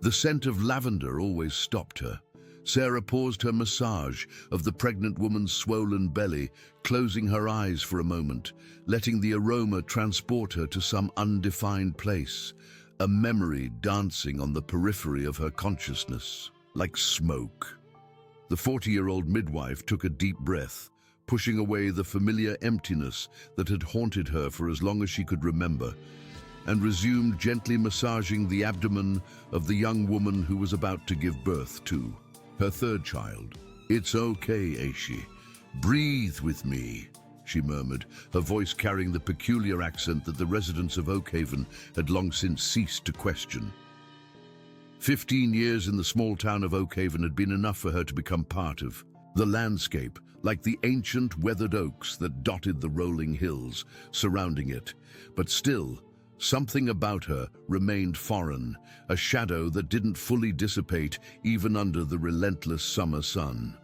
The scent of lavender always stopped her. Sarah paused her massage of the pregnant woman's swollen belly, closing her eyes for a moment, letting the aroma transport her to some undefined place, a memory dancing on the periphery of her consciousness, like smoke. The 40-year-old midwife took a deep breath, pushing away the familiar emptiness that had haunted her for as long as she could remember, and resumed gently massaging the abdomen of the young woman who was about to give birth to her third child. "It's okay, Aishi. Breathe with me," she murmured, her voice carrying the peculiar accent that the residents of Oakhaven had long since ceased to question. 15 years in the small town of Oakhaven had been enough for her to become part of the landscape, like the ancient weathered oaks that dotted the rolling hills surrounding it. But still, something about her remained foreign, a shadow that didn't fully dissipate even under the relentless summer sun.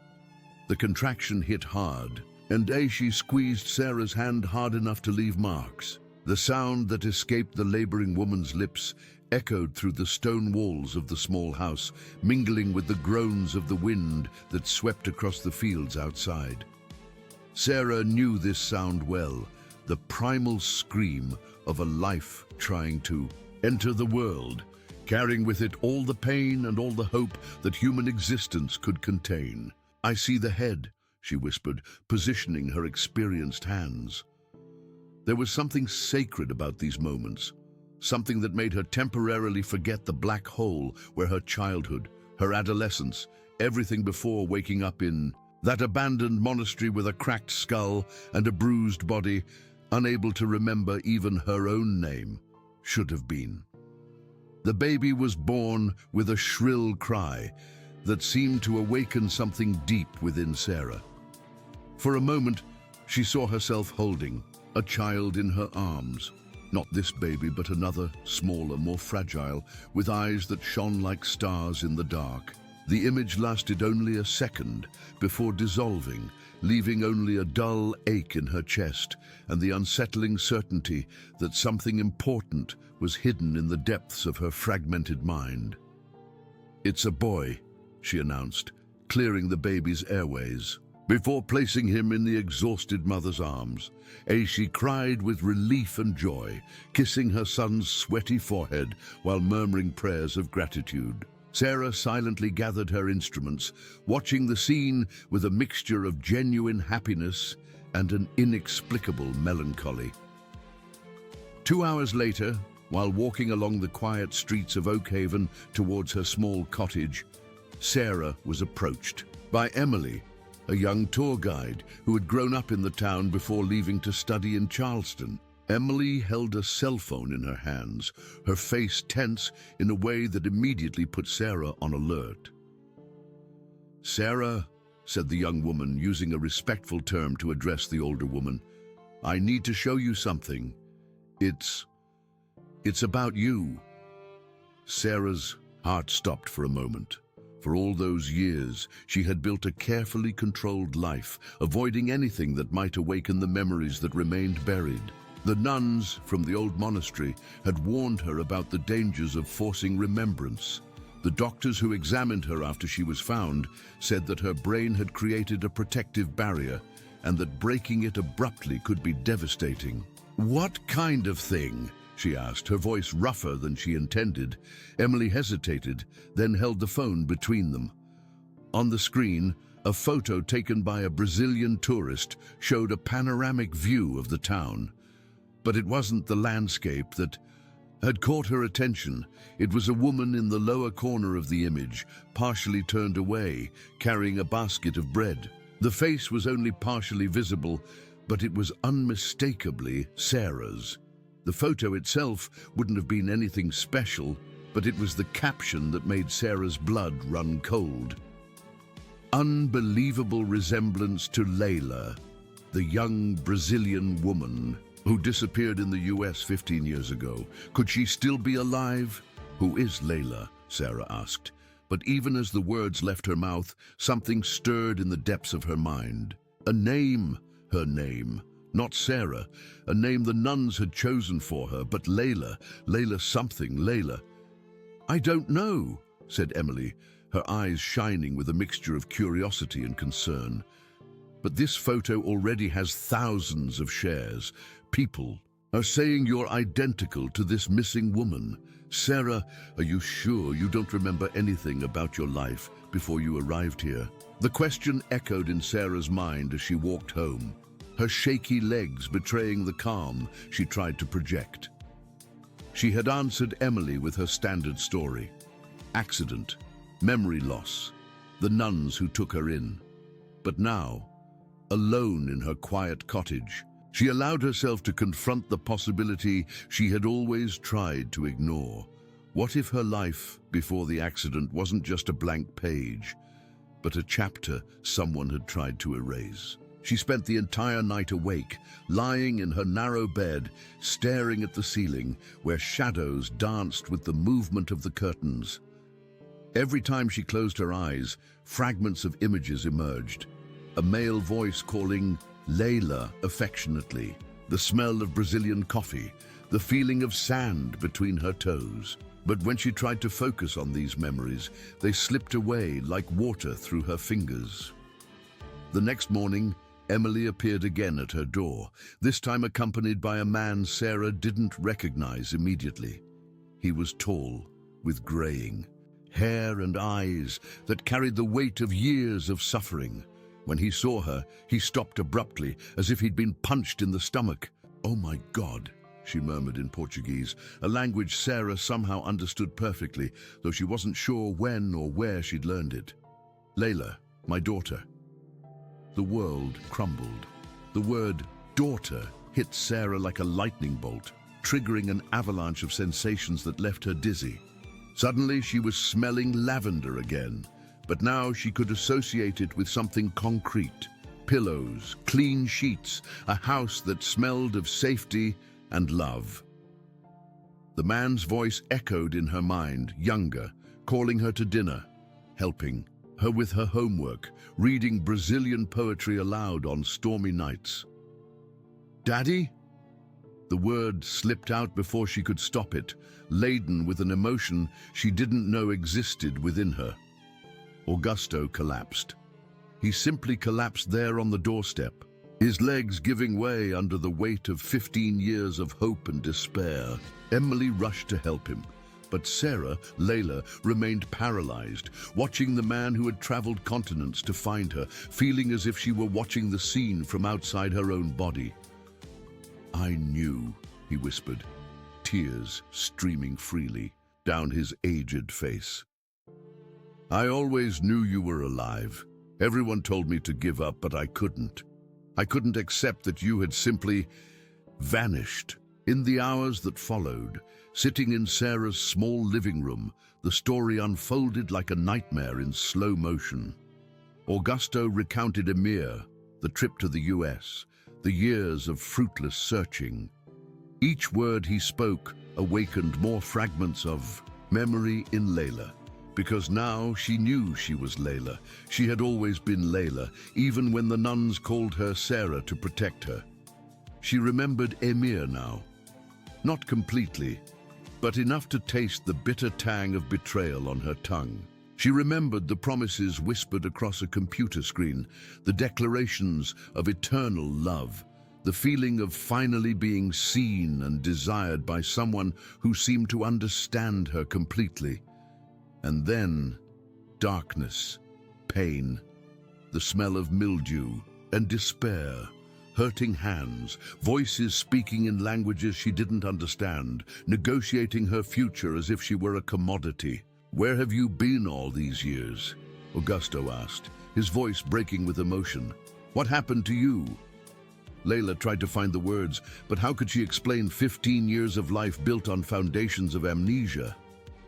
The contraction hit hard, and Aishi squeezed Sarah's hand hard enough to leave marks. The sound that escaped the laboring woman's lips echoed through the stone walls of the small house, mingling with the groans of the wind that swept across the fields outside. Sarah knew this sound well, the primal scream of a life trying to enter the world, carrying with it all the pain and all the hope that human existence could contain. "I see the head," she whispered, positioning her experienced hands. There was something sacred about these moments, something that made her temporarily forget the black hole where her childhood, her adolescence, everything before waking up in that abandoned monastery with a cracked skull and a bruised body, unable to remember even her own name, should have been. The baby was born with a shrill cry that seemed to awaken something deep within Sarah. For a moment, she saw herself holding a child in her arms. Not this baby, but another, smaller, more fragile, with eyes that shone like stars in the dark. The image lasted only a second before dissolving, leaving only a dull ache in her chest and the unsettling certainty that something important was hidden in the depths of her fragmented mind. "It's a boy," she announced, clearing the baby's airways. Before placing him in the exhausted mother's arms, Aishi cried with relief and joy, kissing her son's sweaty forehead while murmuring prayers of gratitude. Sarah silently gathered her instruments, watching the scene with a mixture of genuine happiness and an inexplicable melancholy. 2 hours later, while walking along the quiet streets of Oakhaven towards her small cottage, Sarah was approached by Emily, a young tour guide who had grown up in the town before leaving to study in Charleston. Emily held a cell phone in her hands, her face tense in a way that immediately put Sarah on alert. "Sarah," said the young woman, using a respectful term to address the older woman, "I need to show you something. It's about you." Sarah's heart stopped for a moment. For all those years, she had built a carefully controlled life, avoiding anything that might awaken the memories that remained buried. The nuns from the old monastery had warned her about the dangers of forcing remembrance. The doctors who examined her after she was found said that her brain had created a protective barrier and that breaking it abruptly could be devastating. "What kind of thing?" she asked, her voice rougher than she intended. Emily hesitated, then held the phone between them. On the screen, a photo taken by a Brazilian tourist showed a panoramic view of the town. But it wasn't the landscape that had caught her attention. It was a woman in the lower corner of the image, partially turned away, carrying a basket of bread. The face was only partially visible, but it was unmistakably Sarah's. The photo itself wouldn't have been anything special, but it was the caption that made Sarah's blood run cold. "Unbelievable resemblance to Layla, the young Brazilian woman who disappeared in the US 15 years ago. Could she still be alive?" "Who is Layla?" Sarah asked. But even as the words left her mouth, something stirred in the depths of her mind. A name, her name. Not Sarah, a name the nuns had chosen for her, but Layla something, Layla. "I don't know," said Emily, her eyes shining with a mixture of curiosity and concern. "But this photo already has thousands of shares. People are saying you're identical to this missing woman. Sarah, are you sure you don't remember anything about your life before you arrived here?" The question echoed in Sarah's mind as she walked home, her shaky legs betraying the calm she tried to project. She had answered Emily with her standard story: accident, memory loss, the nuns who took her in. But now, alone in her quiet cottage, she allowed herself to confront the possibility she had always tried to ignore. What if her life before the accident wasn't just a blank page, but a chapter someone had tried to erase? She spent the entire night awake, lying in her narrow bed, staring at the ceiling, where shadows danced with the movement of the curtains. Every time she closed her eyes, fragments of images emerged. A male voice calling Layla affectionately, the smell of Brazilian coffee, the feeling of sand between her toes. But when she tried to focus on these memories, they slipped away like water through her fingers. The next morning, Emily appeared again at her door, this time accompanied by a man Sarah didn't recognize immediately. He was tall, with graying hair and eyes that carried the weight of years of suffering. When he saw her, he stopped abruptly, as if he'd been punched in the stomach. "Oh my God," she murmured in Portuguese, a language Sarah somehow understood perfectly, though she wasn't sure when or where she'd learned it. "Layla, my daughter." The world crumbled. The word daughter hit Sarah like a lightning bolt, triggering an avalanche of sensations that left her dizzy. Suddenly, she was smelling lavender again, but now she could associate it with something concrete: pillows, clean sheets, a house that smelled of safety and love. The man's voice echoed in her mind, younger, calling her to dinner, helping her with her homework, reading Brazilian poetry aloud on stormy nights. "Daddy?" The word slipped out before she could stop it, laden with an emotion she didn't know existed within her. Augusto collapsed. He simply collapsed there on the doorstep, his legs giving way under the weight of 15 years of hope and despair. Emily rushed to help him, but Sarah, Layla, remained paralyzed, watching the man who had traveled continents to find her, feeling as if she were watching the scene from outside her own body. "I knew," he whispered, tears streaming freely down his aged face. "I always knew you were alive. Everyone told me to give up, but I couldn't. I couldn't accept that you had simply vanished." In the hours that followed, sitting in Sarah's small living room, the story unfolded like a nightmare in slow motion. Augusto recounted Emir, the trip to the US, the years of fruitless searching. Each word he spoke awakened more fragments of memory in Layla, because now she knew she was Layla. She had always been Layla, even when the nuns called her Sarah to protect her. She remembered Emir now. Not completely, but enough to taste the bitter tang of betrayal on her tongue. She remembered the promises whispered across a computer screen, the declarations of eternal love, the feeling of finally being seen and desired by someone who seemed to understand her completely. And then, darkness, pain, the smell of mildew and despair, hurting hands, voices speaking in languages she didn't understand, negotiating her future as if she were a commodity. "Where have you been all these years?" Augusto asked, his voice breaking with emotion. "What happened to you?" Layla tried to find the words, but how could she explain 15 years of life built on foundations of amnesia?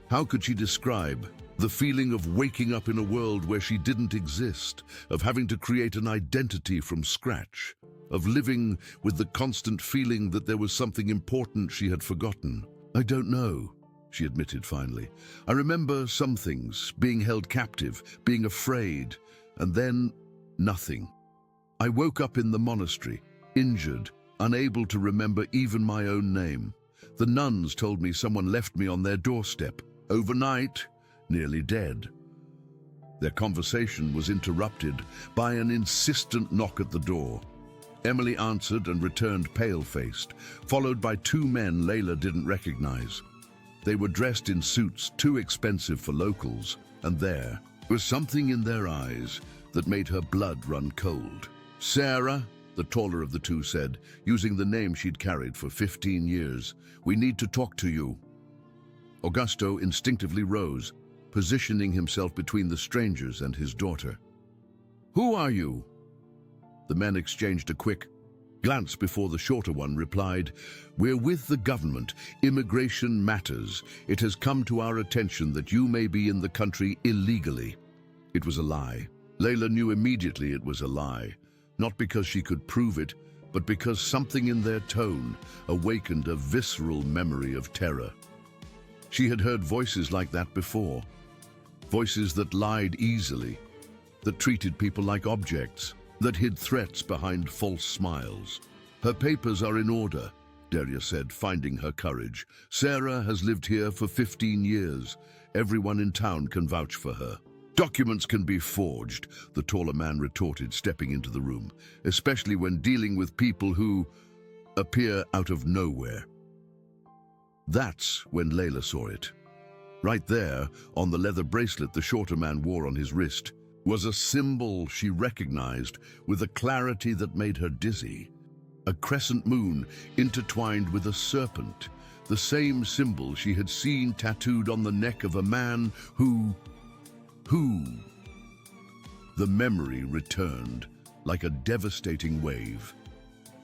How could she describe the feeling of waking up in a world where she didn't exist, of having to create an identity from scratch, of living with the constant feeling that there was something important she had forgotten? "I don't know," she admitted finally. "I remember some things, being held captive, being afraid, and then nothing. I woke up in the monastery, injured, unable to remember even my own name. The nuns told me someone left me on their doorstep. Overnight, nearly dead. Their conversation was interrupted by an insistent knock at the door. Emily answered and returned pale-faced, followed by two men Layla didn't recognize. They were dressed in suits too expensive for locals, and there was something in their eyes that made her blood run cold. "Sarah," the taller of the two said, using the name she'd carried for 15 years, "we need to talk to you." Augusto instinctively rose, positioning himself between the strangers and his daughter. "Who are you?" The men exchanged a quick glance before the shorter one replied, "We're with the government. Immigration matters. It has come to our attention that you may be in the country illegally." It was a lie. Layla knew immediately it was a lie, not because she could prove it, but because something in their tone awakened a visceral memory of terror. She had heard voices like that before, voices that lied easily, that treated people like objects, that hid threats behind false smiles. "Her papers are in order," Daria said, finding her courage. "Sarah has lived here for 15 years. Everyone in town can vouch for her." "Documents can be forged," the taller man retorted, stepping into the room, "especially when dealing with people who appear out of nowhere." That's when Layla saw it. Right there, on the leather bracelet the shorter man wore on his wrist, was a symbol she recognized with a clarity that made her dizzy. A crescent moon intertwined with a serpent, the same symbol she had seen tattooed on the neck of a man who... The memory returned like a devastating wave.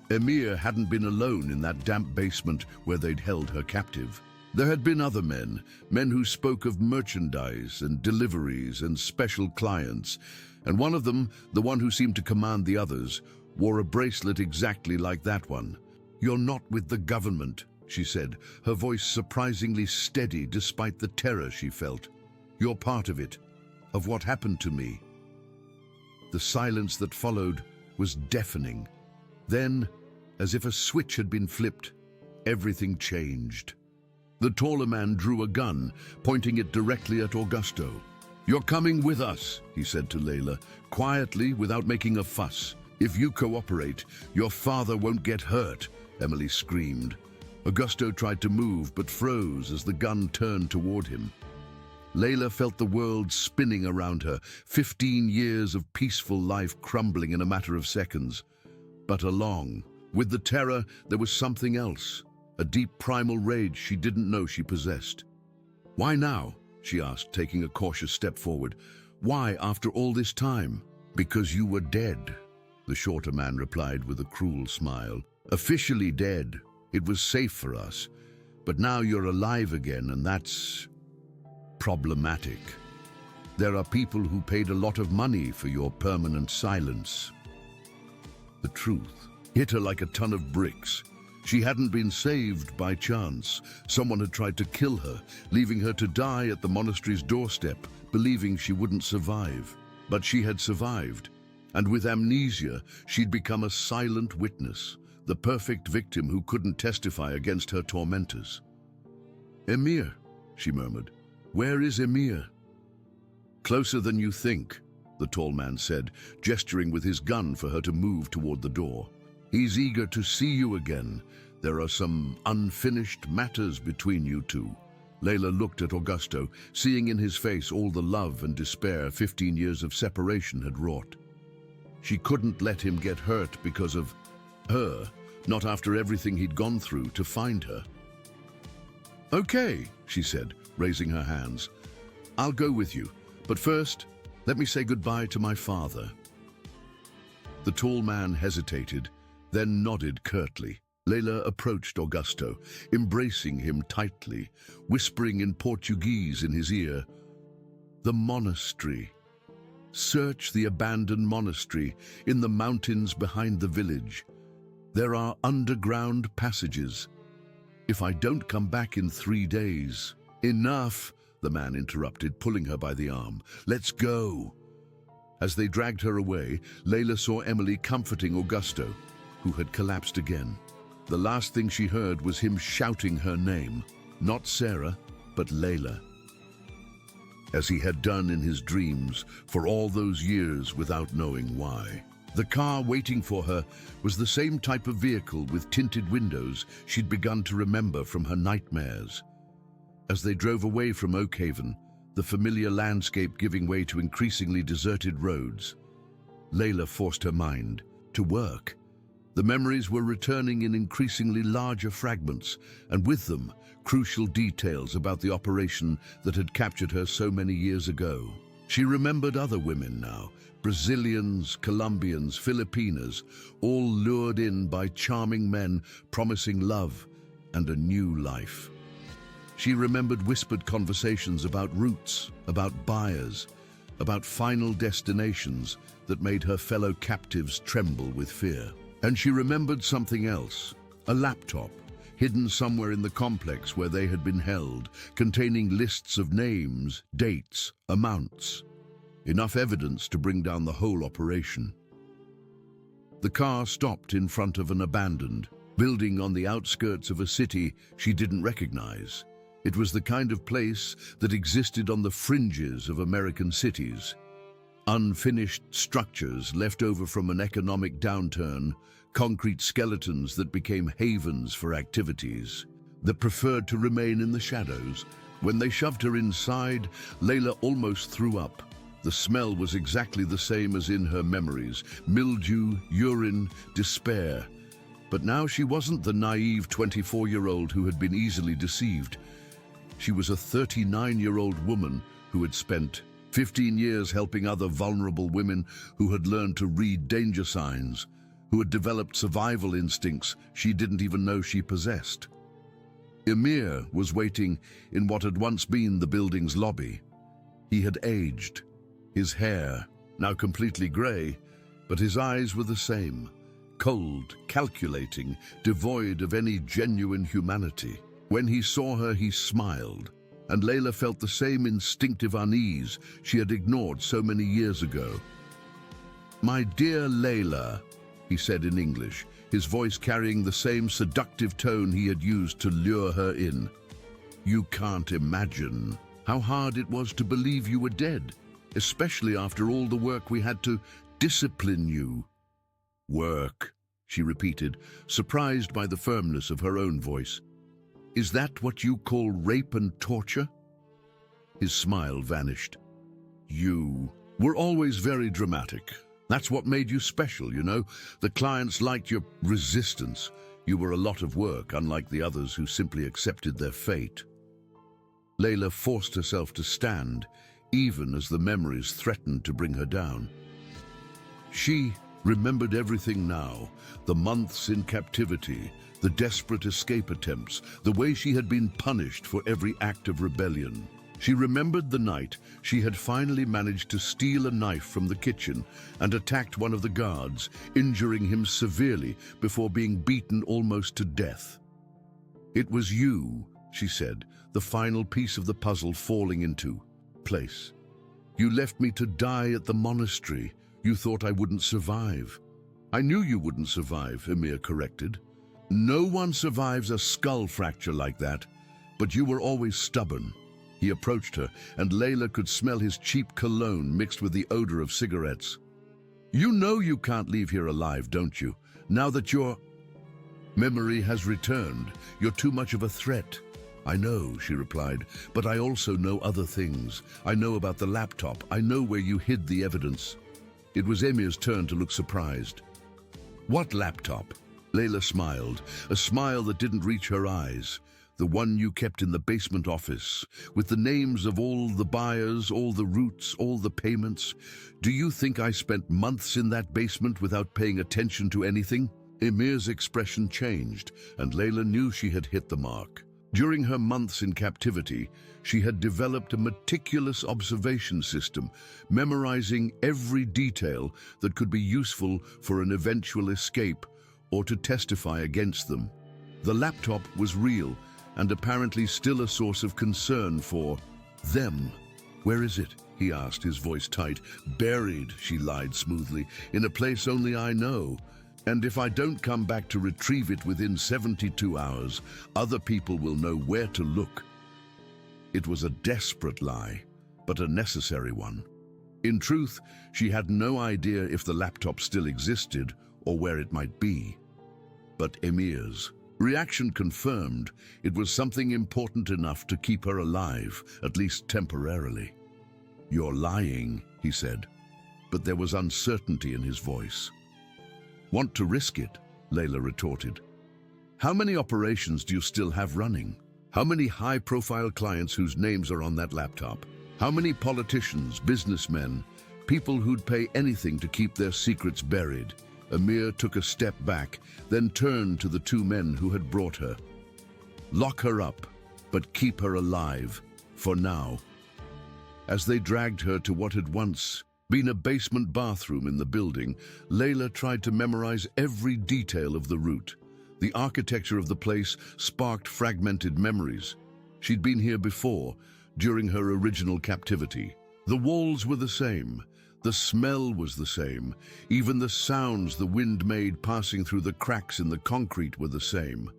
Emir hadn't been alone in that damp basement where they'd held her captive. There had been other men who spoke of merchandise and deliveries and special clients, and one of them, the one who seemed to command the others, wore a bracelet exactly like that one. "You're not with the government," she said, her voice surprisingly steady despite the terror she felt. "You're part of it, of what happened to me." The silence that followed was deafening. Then, as if a switch had been flipped, everything changed. The taller man drew a gun, pointing it directly at Augusto. "You're coming with us," he said to Layla, quietly, without making a fuss. "If you cooperate, your father won't get hurt," Emily screamed. Augusto tried to move, but froze as the gun turned toward him. Layla felt the world spinning around her, 15 years of peaceful life crumbling in a matter of seconds. But along with the terror, there was something else. A deep primal rage she didn't know she possessed. "Why now?" she asked, taking a cautious step forward. "Why after all this time?" "Because you were dead," the shorter man replied with a cruel smile. "Officially dead. It was safe for us. But now you're alive again, and that's problematic. There are people who paid a lot of money for your permanent silence." The truth hit her like a ton of bricks. She hadn't been saved by chance. Someone had tried to kill her, leaving her to die at the monastery's doorstep, believing she wouldn't survive. But she had survived, and with amnesia, she'd become a silent witness, the perfect victim who couldn't testify against her tormentors. "Emir," she murmured. "Where is Emir?" "Closer than you think," the tall man said, gesturing with his gun for her to move toward the door. "He's eager to see you again. There are some unfinished matters between you two." Layla looked at Augusto, seeing in his face all the love and despair 15 years of separation had wrought. She couldn't let him get hurt because of her, not after everything he'd gone through to find her. "Okay," she said, raising her hands. "I'll go with you, but first, let me say goodbye to my father." The tall man hesitated, then nodded curtly. Layla approached Augusto, embracing him tightly, whispering in Portuguese in his ear, "The monastery. Search the abandoned monastery in the mountains behind the village. There are underground passages. If I don't come back in 3 days..." "Enough," the man interrupted, pulling her by the arm. "Let's go." As they dragged her away, Layla saw Emily comforting Augusto, who had collapsed again. The last thing she heard was him shouting her name, not Sarah, but Layla. as he had done in his dreams for all those years without knowing why. The car waiting for her was the same type of vehicle with tinted windows she'd begun to remember from her nightmares. As they drove away from Oakhaven, the familiar landscape giving way to increasingly deserted roads, Layla forced her mind to work. The memories were returning in increasingly larger fragments, and with them, crucial details about the operation that had captured her so many years ago. She remembered other women now, Brazilians, Colombians, Filipinas, all lured in by charming men promising love and a new life. She remembered whispered conversations about routes, about buyers, about final destinations that made her fellow captives tremble with fear. And she remembered something else, a laptop, hidden somewhere in the complex where they had been held, containing lists of names, dates, amounts. Enough evidence to bring down the whole operation. The car stopped in front of an abandoned building on the outskirts of a city she didn't recognize. It was the kind of place that existed on the fringes of American cities. Unfinished structures left over from an economic downturn, concrete skeletons that became havens for activities that preferred to remain in the shadows. When they shoved her inside, Layla almost threw up. The smell was exactly the same as in her memories: mildew, urine, despair. But now she wasn't the naive 24-year-old who had been easily deceived. She was a 39-year-old woman who had spent 15 years helping other vulnerable women who had learned to read danger signs, who had developed survival instincts she didn't even know she possessed. Emir was waiting in what had once been the building's lobby. He had aged, his hair now completely gray, but his eyes were the same, cold, calculating, devoid of any genuine humanity. When he saw her, he smiled, and Layla felt the same instinctive unease she had ignored so many years ago. "My dear Layla," he said in English, his voice carrying the same seductive tone he had used to lure her in. "You can't imagine how hard it was to believe you were dead, especially after all the work we had to discipline you." "Work," she repeated, surprised by the firmness of her own voice. "Is that what you call rape and torture?" His smile vanished. "You were always very dramatic. That's what made you special, you know. The clients liked your resistance. You were a lot of work, unlike the others who simply accepted their fate." Layla forced herself to stand, even as the memories threatened to bring her down. She remembered everything now: the months in captivity, the desperate escape attempts, the way she had been punished for every act of rebellion. She remembered the night she had finally managed to steal a knife from the kitchen and attacked one of the guards, injuring him severely before being beaten almost to death. "It was you," she said, the final piece of the puzzle falling into place. "You left me to die at the monastery. You thought I wouldn't survive." "I knew you wouldn't survive," Emir corrected. "No one survives a skull fracture like that, but you were always stubborn." He approached her, and Layla could smell his cheap cologne mixed with the odor of cigarettes. "You know you can't leave here alive, don't you? Now that your memory has returned, you're too much of a threat." "I know," she replied, "but I also know other things. I know about the laptop. I know where you hid the evidence." It was Emir's turn to look surprised. "What laptop?" Layla smiled, a smile that didn't reach her eyes. "The one you kept in the basement office, with the names of all the buyers, all the routes, all the payments. Do you think I spent months in that basement without paying attention to anything?" Emir's expression changed, and Layla knew she had hit the mark. During her months in captivity, she had developed a meticulous observation system, memorizing every detail that could be useful for an eventual escape or to testify against them. The laptop was real, and apparently still a source of concern for them. "Where is it?" he asked, his voice tight. "Buried," she lied smoothly, "in a place only I know. And if I don't come back to retrieve it within 72 hours, other people will know where to look." It was a desperate lie, but a necessary one. In truth, she had no idea if the laptop still existed or where it might be. But Emir's reaction confirmed it was something important enough to keep her alive, at least temporarily. "You're lying," he said, but there was uncertainty in his voice. "Want to risk it?" Layla retorted. "How many operations do you still have running? How many high-profile clients whose names are on that laptop? How many politicians, businessmen, people who'd pay anything to keep their secrets buried?" Emir took a step back, then turned to the two men who had brought her. "Lock her up, but keep her alive, for now." As they dragged her to what had once been a basement bathroom in the building, Layla tried to memorize every detail of the route. The architecture of the place sparked fragmented memories. She'd been here before, during her original captivity. The walls were the same. The smell was the same. Even the sounds the wind made passing through the cracks in the concrete were the same.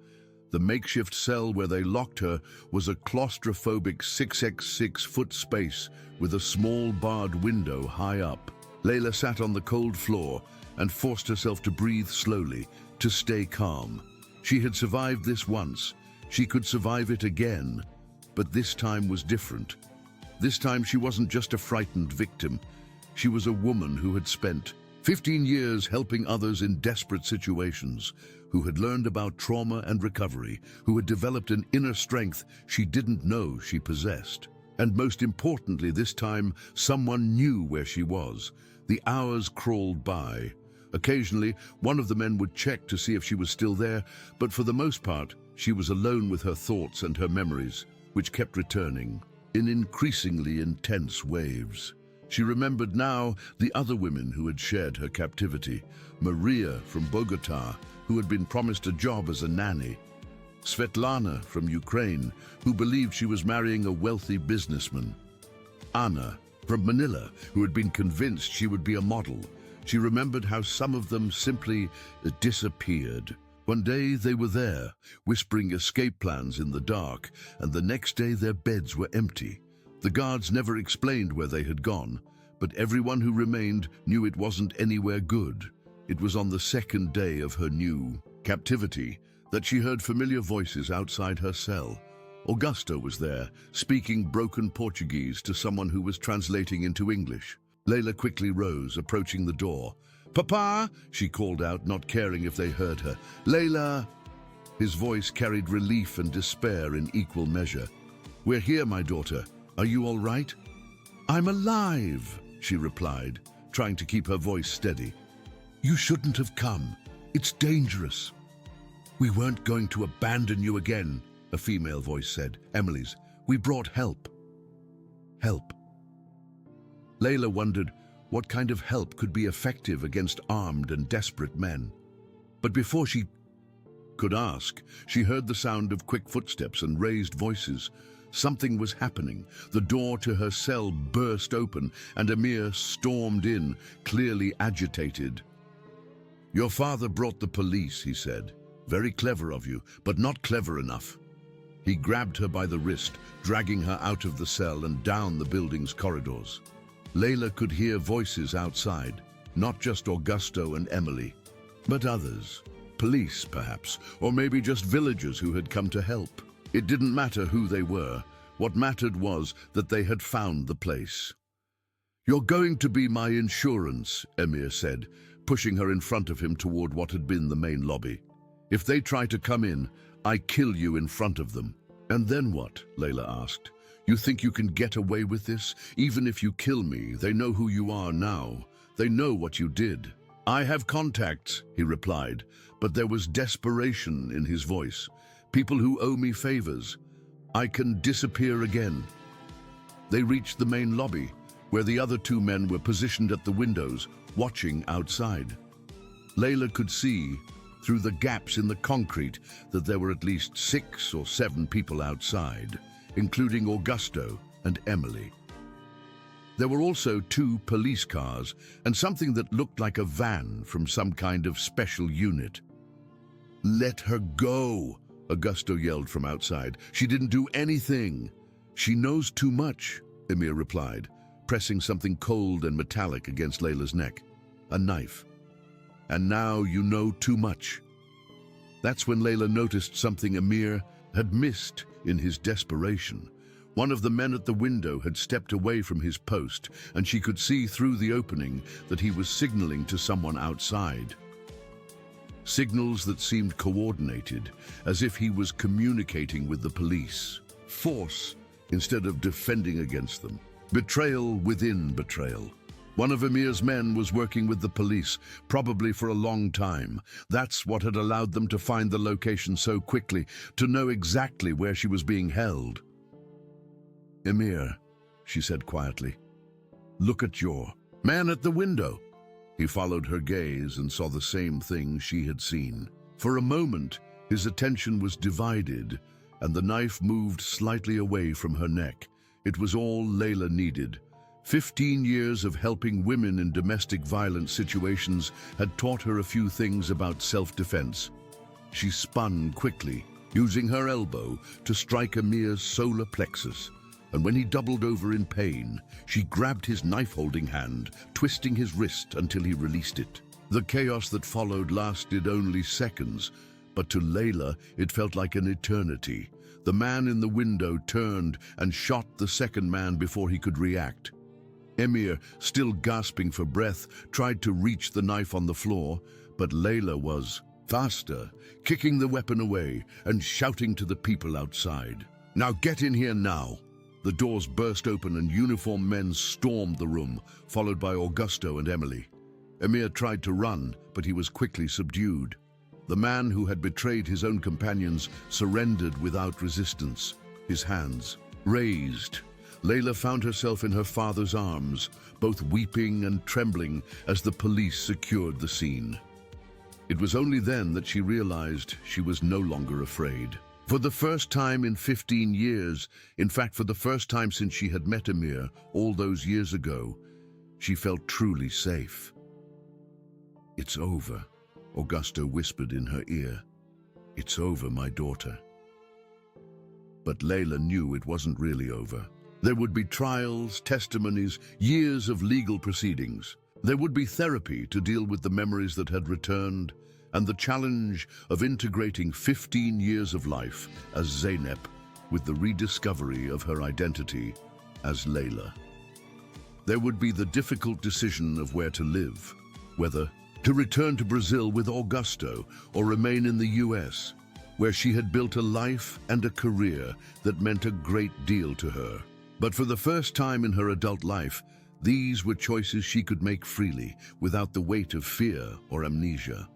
The makeshift cell where they locked her was a claustrophobic 6x6-foot space with a small barred window high up. Layla sat on the cold floor and forced herself to breathe slowly, to stay calm. She had survived this once. She could survive it again. But this time was different. This time she wasn't just a frightened victim. She was a woman who had spent 15 years helping others in desperate situations, who had learned about trauma and recovery, who had developed an inner strength she didn't know she possessed. And most importantly, this time, someone knew where she was. The hours crawled by. Occasionally, one of the men would check to see if she was still there, but for the most part, she was alone with her thoughts and her memories, which kept returning in increasingly intense waves. She remembered now the other women who had shared her captivity. Maria from Bogota, who had been promised a job as a nanny. Svetlana from Ukraine, who believed she was marrying a wealthy businessman. Anna from Manila, who had been convinced she would be a model. She remembered how some of them simply disappeared. One day they were there, whispering escape plans in the dark, and the next day their beds were empty. The guards never explained where they had gone, but everyone who remained knew it wasn't anywhere good. It was on the second day of her new captivity that she heard familiar voices outside her cell. Augusto was there, speaking broken Portuguese to someone who was translating into English. Layla quickly rose, approaching the door. "Papa!" she called out, not caring if they heard her. "Layla!" His voice carried relief and despair in equal measure. "We're here, my daughter. Are you all right?" "I'm alive," she replied, trying to keep her voice steady. "You shouldn't have come. It's dangerous." "We weren't going to abandon you again," a female voice said. Emily's. "We brought help." Help. Layla wondered what kind of help could be effective against armed and desperate men. But before she could ask, she heard the sound of quick footsteps and raised voices. Something was happening. The door to her cell burst open, and Emir stormed in, clearly agitated. "Your father brought the police," he said. "Very clever of you, but not clever enough." He grabbed her by the wrist, dragging her out of the cell and down the building's corridors. Layla could hear voices outside, not just Augusto and Emily, but others. Police, perhaps, or maybe just villagers who had come to help. It didn't matter who they were. What mattered was that they had found the place. "You're going to be my insurance," Emir said, pushing her in front of him toward what had been the main lobby. "If they try to come in, I kill you in front of them." "And then what?" Layla asked. "You think you can get away with this? Even if you kill me, they know who you are now. They know what you did." "I have contacts," he replied, but there was desperation in his voice. "People who owe me favors. I can disappear again." They reached the main lobby, where the other two men were positioned at the windows, watching outside. Layla could see, through the gaps in the concrete, that there were at least 6 or 7 people outside, including Augusto and Emily. There were also 2 police cars and something that looked like a van from some kind of special unit. "Let her go," Augusto yelled from outside. "She didn't do anything. She knows too much." Emir replied, pressing something cold and metallic against Layla's neck. A knife. And now you know too much. That's when Layla noticed something Emir had missed in his desperation. One of the men at the window had stepped away from his post, and she could see through the opening that he was signaling to someone outside. Signals that seemed coordinated, as if he was communicating with the police. Force instead of defending against them. Betrayal within betrayal. One of Emir's men was working with the police, probably for a long time. That's what had allowed them to find the location so quickly, to know exactly where she was being held. Emir, she said quietly, look at your man at the window. He followed her gaze and saw the same thing she had seen. For a moment, his attention was divided, and the knife moved slightly away from her neck. It was all Layla needed. 15 years of helping women in domestic violence situations had taught her a few things about self-defense. She spun quickly, using her elbow to strike Emir's solar plexus, and when he doubled over in pain, she grabbed his knife-holding hand, twisting his wrist until he released it. The chaos that followed lasted only seconds, but to Layla it felt like an eternity. The man in the window turned and shot the second man before he could react. Emir, still gasping for breath, tried to reach the knife on the floor, but Layla was faster, kicking the weapon away and shouting to the people outside. Now get in here now! The doors burst open and uniformed men stormed the room, followed by Augusto and Emily. Emir tried to run, but he was quickly subdued. The man who had betrayed his own companions surrendered without resistance, his hands raised. Layla found herself in her father's arms, both weeping and trembling as the police secured the scene. It was only then that she realized she was no longer afraid. For the first time in 15 years, in fact for the first time since she had met Emir all those years ago, she felt truly safe. It's over, Augusto whispered in her ear. It's over, my daughter. But Layla knew it wasn't really over. There would be trials, testimonies, years of legal proceedings. There would be therapy to deal with the memories that had returned, and the challenge of integrating 15 years of life as Zeynep with the rediscovery of her identity as Layla. There would be the difficult decision of where to live, whether to return to Brazil with Augusto or remain in the US, where she had built a life and a career that meant a great deal to her. But for the first time in her adult life, these were choices she could make freely, without the weight of fear or amnesia.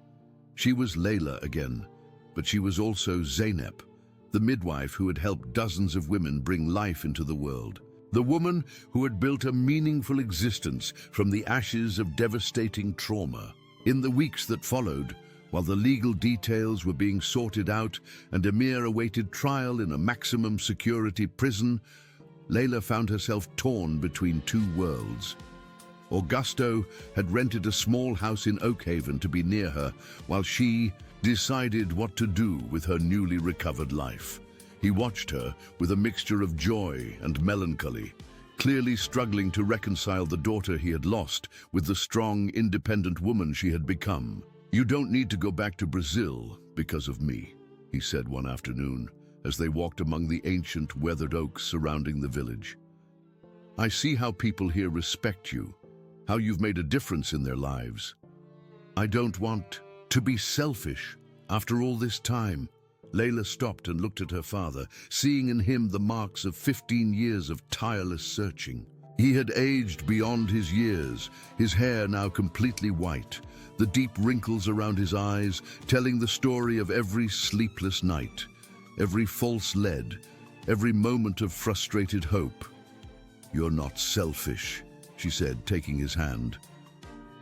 She was Layla again, but she was also Zeynep, the midwife who had helped dozens of women bring life into the world. The woman who had built a meaningful existence from the ashes of devastating trauma. In the weeks that followed, while the legal details were being sorted out and Emir awaited trial in a maximum security prison, Layla found herself torn between two worlds. Augusto had rented a small house in Oakhaven to be near her, while she decided what to do with her newly recovered life. He watched her with a mixture of joy and melancholy, clearly struggling to reconcile the daughter he had lost with the strong, independent woman she had become. "You don't need to go back to Brazil because of me," he said one afternoon, as they walked among the ancient, weathered oaks surrounding the village. "I see how people here respect you, how you've made a difference in their lives. I don't want to be selfish after all this time." Layla stopped and looked at her father, seeing in him the marks of 15 years of tireless searching. He had aged beyond his years, his hair now completely white, the deep wrinkles around his eyes telling the story of every sleepless night, every false lead, every moment of frustrated hope. "You're not selfish," she said, taking his hand.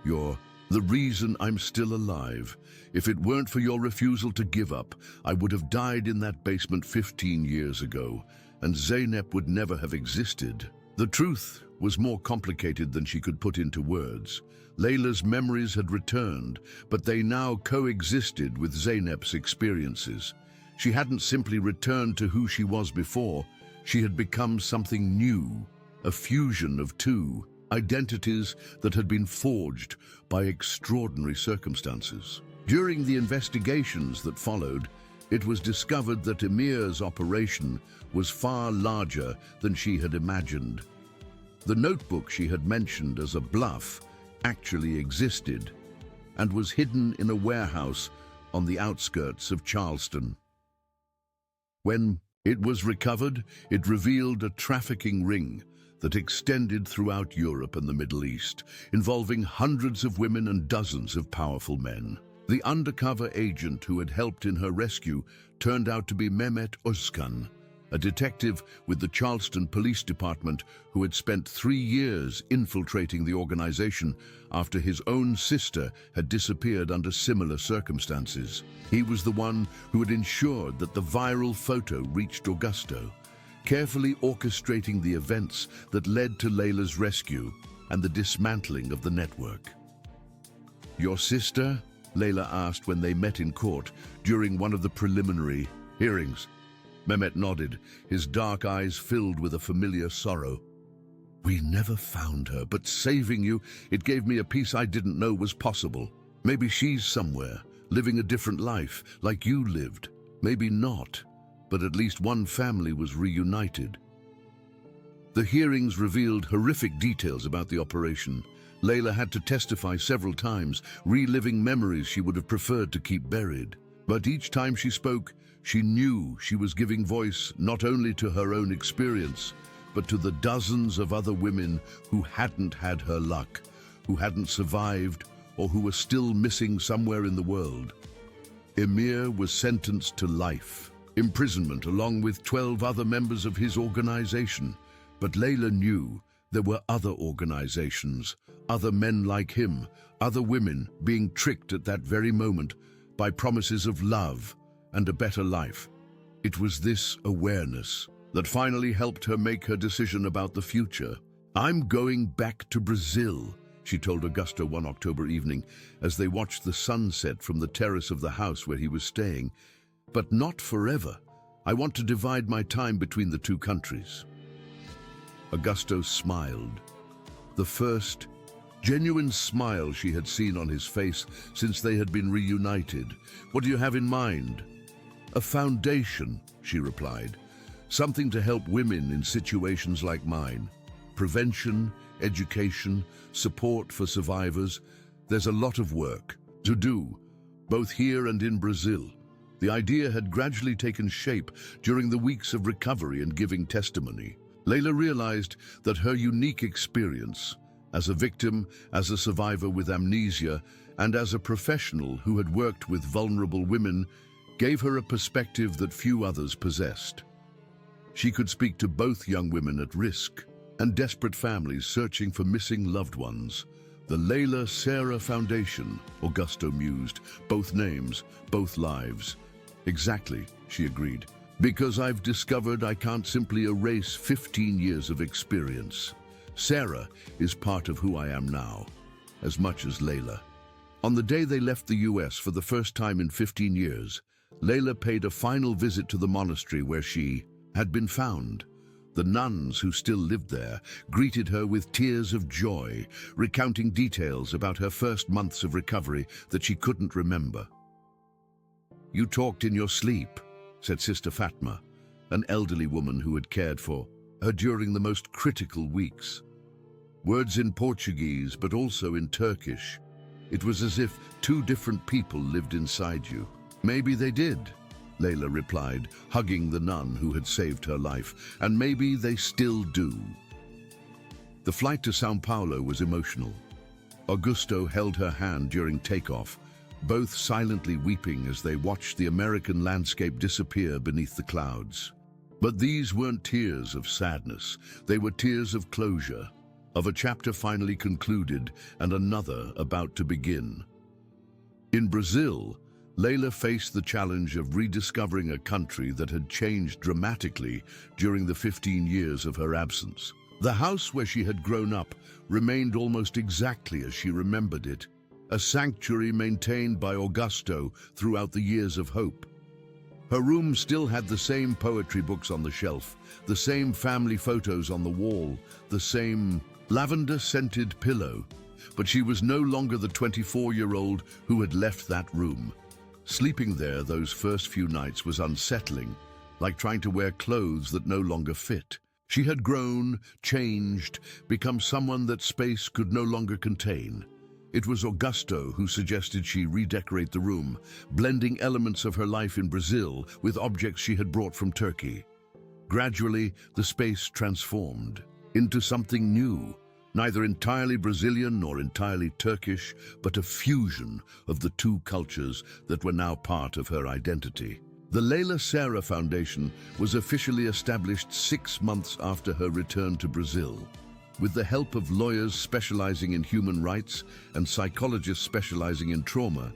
"You're the reason I'm still alive. If it weren't for your refusal to give up, I would have died in that basement 15 years ago, and Zeynep would never have existed." The truth was more complicated than she could put into words. Layla's memories had returned, but they now coexisted with Zeynep's experiences. She hadn't simply returned to who she was before, she had become something new, a fusion of two identities that had been forged by extraordinary circumstances. During the investigations that followed, it was discovered that Emir's operation was far larger than she had imagined. The notebook she had mentioned as a bluff actually existed and was hidden in a warehouse on the outskirts of Charleston. When it was recovered, it revealed a trafficking ring that extended throughout Europe and the Middle East, involving hundreds of women and dozens of powerful men. The undercover agent who had helped in her rescue turned out to be Mehmet Özkan, a detective with the Charleston Police Department who had spent 3 years infiltrating the organization after his own sister had disappeared under similar circumstances. He was the one who had ensured that the viral photo reached Augusto, carefully orchestrating the events that led to Layla's rescue and the dismantling of the network. "Your sister?" Layla asked when they met in court during one of the preliminary hearings. Mehmet nodded, his dark eyes filled with a familiar sorrow. "We never found her, but saving you, it gave me a peace I didn't know was possible. Maybe she's somewhere, living a different life, like you lived. Maybe not, but at least one family was reunited." The hearings revealed horrific details about the operation. Layla had to testify several times, reliving memories she would have preferred to keep buried. But each time she spoke, she knew she was giving voice not only to her own experience, but to the dozens of other women who hadn't had her luck, who hadn't survived, or who were still missing somewhere in the world. Emir was sentenced to life, imprisonment along with 12 other members of his organization. But Layla knew there were other organizations, other men like him, other women being tricked at that very moment by promises of love and a better life. It was this awareness that finally helped her make her decision about the future. "I'm going back to Brazil," she told Augusto one October evening as they watched the sunset from the terrace of the house where he was staying. "But not forever. I want to divide my time between the two countries." Augusto smiled. The first genuine smile she had seen on his face since they had been reunited. "What do you have in mind?" "A foundation," she replied. "Something to help women in situations like mine. Prevention, education, support for survivors. There's a lot of work to do, both here and in Brazil." The idea had gradually taken shape during the weeks of recovery and giving testimony. Layla realized that her unique experience, as a victim, as a survivor with amnesia, and as a professional who had worked with vulnerable women, gave her a perspective that few others possessed. She could speak to both young women at risk and desperate families searching for missing loved ones. The Layla Serra Foundation, Augusto mused. Both names, both lives. "Exactly," she agreed. "Because I've discovered I can't simply erase 15 years of experience. Sarah is part of who I am now, as much as Layla." On the day they left the US for the first time in 15 years, Layla paid a final visit to the monastery where she had been found. The nuns who still lived there greeted her with tears of joy, recounting details about her first months of recovery that she couldn't remember. "You talked in your sleep," said Sister Fatma, an elderly woman who had cared for her during the most critical weeks. Words in Portuguese, but also in Turkish. It was as if two different people lived inside you. "Maybe they did," Layla replied, hugging the nun who had saved her life, "and maybe they still do." The flight to São Paulo was emotional. Augusto held her hand during takeoff, both silently weeping as they watched the American landscape disappear beneath the clouds. But these weren't tears of sadness. They were tears of closure, of a chapter finally concluded and another about to begin. In Brazil, Layla faced the challenge of rediscovering a country that had changed dramatically during the 15 years of her absence. The house where she had grown up remained almost exactly as she remembered it, a sanctuary maintained by Augusto throughout the years of hope. Her room still had the same poetry books on the shelf, the same family photos on the wall, the same lavender-scented pillow. But she was no longer the 24-year-old who had left that room. Sleeping there those first few nights was unsettling, like trying to wear clothes that no longer fit. She had grown, changed, become someone that space could no longer contain. It was Augusto who suggested she redecorate the room, blending elements of her life in Brazil with objects she had brought from Turkey. Gradually, the space transformed into something new, neither entirely Brazilian nor entirely Turkish, but a fusion of the two cultures that were now part of her identity. The Leila Serra Foundation was officially established 6 months after her return to Brazil. With the help of lawyers specializing in human rights and psychologists specializing in trauma,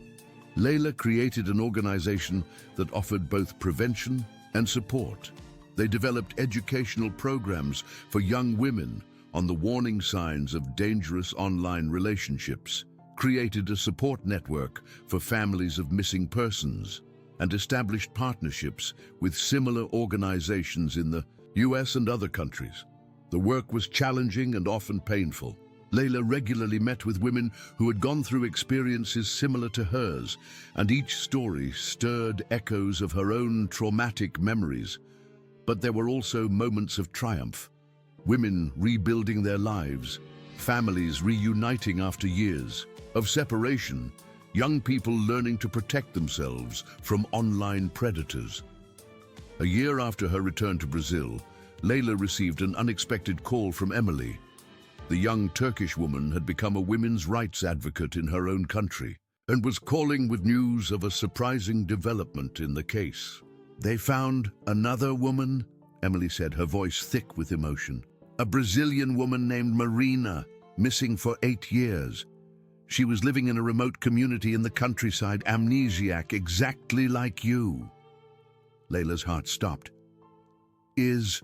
Leila created an organization that offered both prevention and support. They developed educational programs for young women on the warning signs of dangerous online relationships, created a support network for families of missing persons, and established partnerships with similar organizations in the US and other countries. The work was challenging and often painful. Leila regularly met with women who had gone through experiences similar to hers, and each story stirred echoes of her own traumatic memories. But there were also moments of triumph. Women rebuilding their lives, families reuniting after years of separation, young people learning to protect themselves from online predators. A year after her return to Brazil, Leila received an unexpected call from Emily. The young Turkish woman had become a women's rights advocate in her own country and was calling with news of a surprising development in the case. "They found another woman," Emily said, her voice thick with emotion. "A Brazilian woman named Marina, missing for 8 years. She was living in a remote community in the countryside, amnesiac, exactly like you." Leila's heart stopped. "Is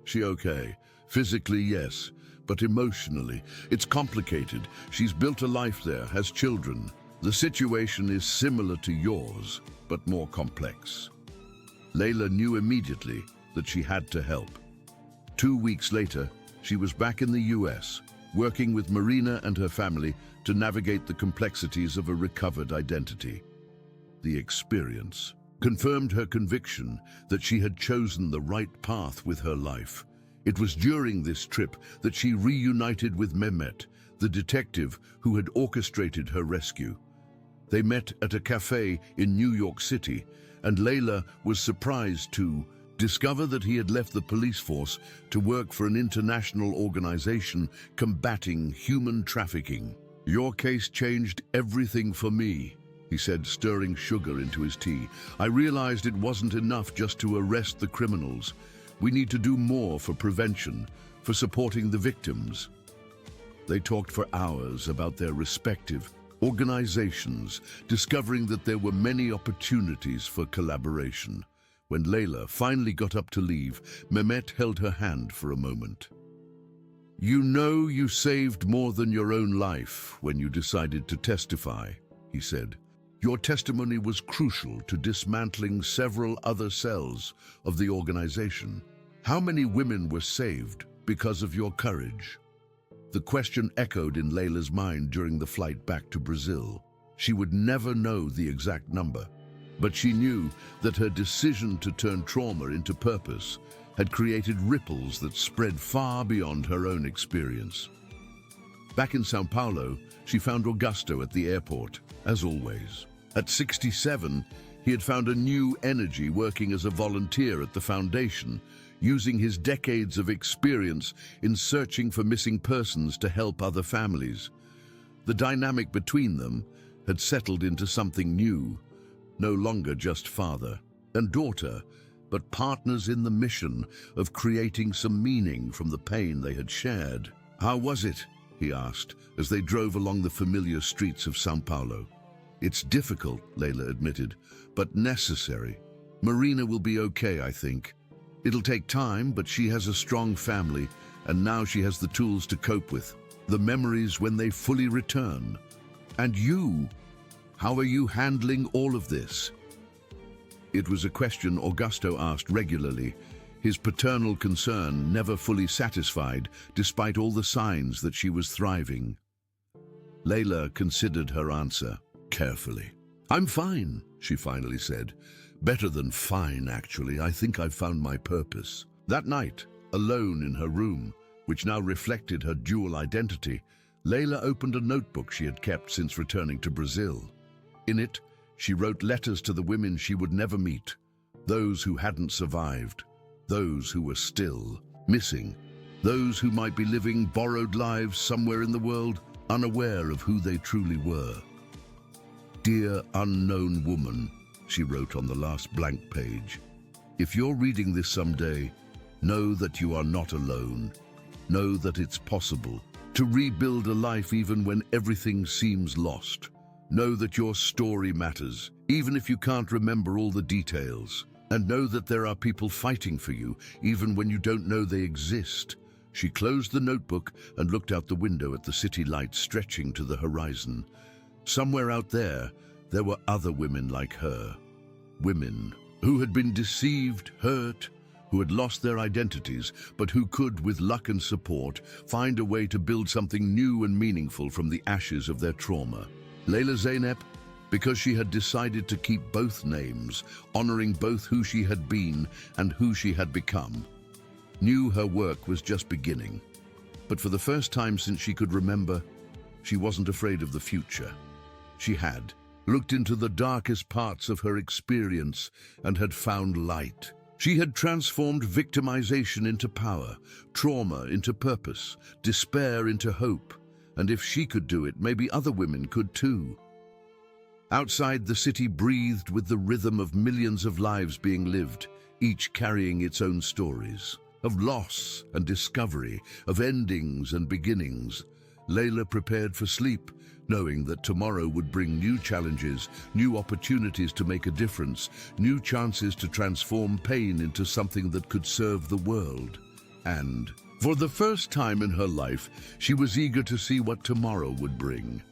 she okay? Physically, yes, but emotionally, it's complicated. She's built a life there, has children. The situation is similar to yours, but more complex." Leila knew immediately that she had to help. 2 weeks later, she was back in the US, working with Marina and her family to navigate the complexities of a recovered identity. The experience confirmed her conviction that she had chosen the right path with her life. It was during this trip that she reunited with Mehmet, the detective who had orchestrated her rescue. They met at a cafe in New York City, and Leila was surprised to discover that he had left the police force to work for an international organization combating human trafficking. "Your case changed everything for me," he said, stirring sugar into his tea. "I realized it wasn't enough just to arrest the criminals. We need to do more for prevention, for supporting the victims." They talked for hours about their respective organizations, discovering that there were many opportunities for collaboration. When Leila finally got up to leave, Mehmet held her hand for a moment. "You know you saved more than your own life when you decided to testify," he said. "Your testimony was crucial to dismantling several other cells of the organization. How many women were saved because of your courage?" The question echoed in Leila's mind during the flight back to Brazil. She would never know the exact number, but she knew that her decision to turn trauma into purpose had created ripples that spread far beyond her own experience. Back in São Paulo, she found Augusto at the airport, as always. At 67, he had found a new energy working as a volunteer at the foundation, using his decades of experience in searching for missing persons to help other families. The dynamic between them had settled into something new, no longer just father and daughter, but partners in the mission of creating some meaning from the pain they had shared. "How was it?" he asked, as they drove along the familiar streets of São Paulo. "It's difficult," Leila admitted, "but necessary. Marina will be okay, I think. It'll take time, but she has a strong family, and now she has the tools to cope with the memories when they fully return. And you, how are you handling all of this?" It was a question Augusto asked regularly, his paternal concern never fully satisfied despite all the signs that she was thriving. Layla considered her answer carefully. "I'm fine," she finally said. "Better than fine, actually. I think I've found my purpose." That night, alone in her room, which now reflected her dual identity, Layla opened a notebook she had kept since returning to Brazil. In it, she wrote letters to the women she would never meet, those who hadn't survived, those who were still missing, those who might be living borrowed lives somewhere in the world, unaware of who they truly were. "Dear unknown woman," she wrote on the last blank page, "if you're reading this someday, know that you are not alone. Know that it's possible to rebuild a life even when everything seems lost. Know that your story matters, even if you can't remember all the details. And know that there are people fighting for you, even when you don't know they exist." She closed the notebook and looked out the window at the city lights stretching to the horizon. Somewhere out there, there were other women like her. Women who had been deceived, hurt, who had lost their identities, but who could, with luck and support, find a way to build something new and meaningful from the ashes of their trauma. Layla Zeynep, because she had decided to keep both names, honoring both who she had been and who she had become, knew her work was just beginning. But for the first time since she could remember, she wasn't afraid of the future. She had looked into the darkest parts of her experience and had found light. She had transformed victimization into power, trauma into purpose, despair into hope. And if she could do it, maybe other women could too. Outside, the city breathed with the rhythm of millions of lives being lived, each carrying its own stories, of loss and discovery, of endings and beginnings. Layla prepared for sleep, knowing that tomorrow would bring new challenges, new opportunities to make a difference, new chances to transform pain into something that could serve the world. And for the first time in her life, she was eager to see what tomorrow would bring.